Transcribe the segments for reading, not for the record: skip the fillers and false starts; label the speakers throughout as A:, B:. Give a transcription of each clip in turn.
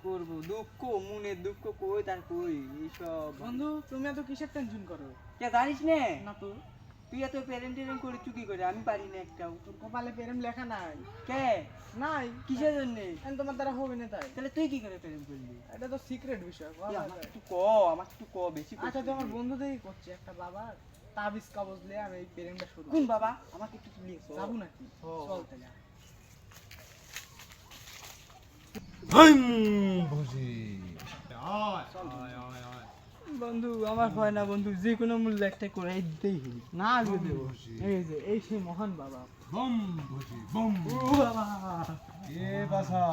A: করবো? দুঃখ, মনের দুঃখ কই তার কই এইসব।
B: বন্ধু তুমি এত কিসের টেনশন করো?
A: কে জানিস নে?
B: না তো,
A: তুই এত প্রেম টেরেম করিস কি করে? আমি পারি না একটাও।
B: তোর কপালে প্রেম লেখা নাই।
A: কে?
B: নাই
A: কিসের জন্য?
B: এখন তোমার দ্বারা হবে না তাই।
A: তাহলে তুই কি করে প্রেম করলি?
B: এটা তো সিক্রেট বিষয়,
A: তুই
B: বলা
A: আমাকে
B: যায়।
A: একটু ক, আমাকে একটু ক, বেশি
B: আচ্ছা
A: করছিস।
B: তোমার বন্ধু দেখি করছে একটা বাবার তাবিজ কাগজ নিয়ে আমি এই প্রেমটা শুরু
A: কোন বাবা? আমাকে একটু প্লিজ
B: যাবো নাকি?
A: ও।
B: চল তাহলে। বন্ধু আমার ভয় না বন্ধু, যে কোনো মূল্যে একটা করে দিতেই হবে। না আগে দেবো। এই যে এই সেই মহান বাবা।
C: বম ভুজি বম।
B: ও বাবা,
C: এ বাসা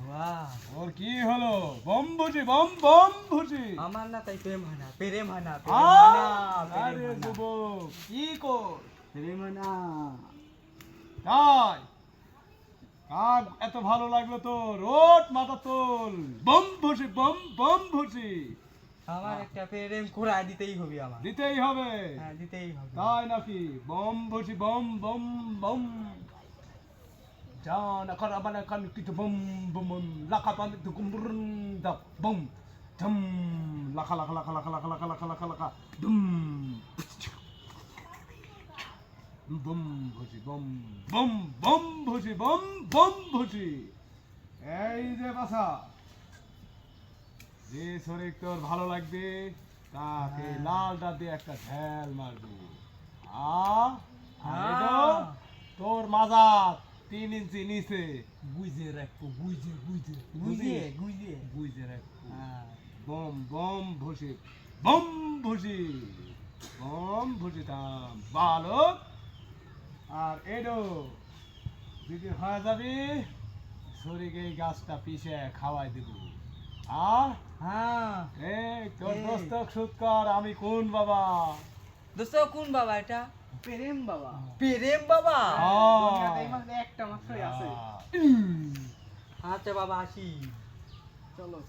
A: বাহ,
C: ওর কি হলো? বম ভুজি বম বম ভুজি।
A: আমার না তাই প্রেম হয় না, প্রেম হয় না,
C: আরে যুবক কি কর?
A: প্রেম হয় না।
C: তাই কার এত ভালো লাগলো তোর? ওট মাথা তোল। বম ভুজি বম বম ভুজি
A: আমার একটা প্রেম করা দিতেই হবে আমার।
C: দিতেই হবে।
A: হ্যাঁ, দিতেই হবে।
C: তাই নাকি? বম ভুজি বম বম বম জানা কারাবানা kan kita bom bom bom lakapan itu kumburun da bom dum laka laka laka laka laka laka laka laka laka dum bom bhuji bom bom bom bhuji bom bom bhuji এই যে বাসা যে শরীর তোর ভালো লাগবে তাকে লালটা দিয়ে একটা ঝাল মারবি তোর মাজা 3 ইঞ্চি নিচে বুঝে রাখবো বুঝে বুঝে
A: গুইজে, গুইজে।
C: বুঝে রাখবো
A: হ্যাঁ।
C: বম বম ভুসি বম ভুসি বম ভুসি দাম বালক আর এডো দিদি হয়ে যাবি শরীরে এই গাছটা পিষে খাওয়াই দিব
A: হ্যাঁ।
C: এই তোর
A: এই।
C: দোস্তক সুদ কর আমি কোন বাবা
A: দোস্ত কোন বাবা এটা?
B: প্রেম বাবা।
A: প্রেম বাবা।
B: দুনিয়াতে এই মাত্র একটা মাত্রই আছে।
A: আচ্ছা বাবা, আসি।
B: চলো।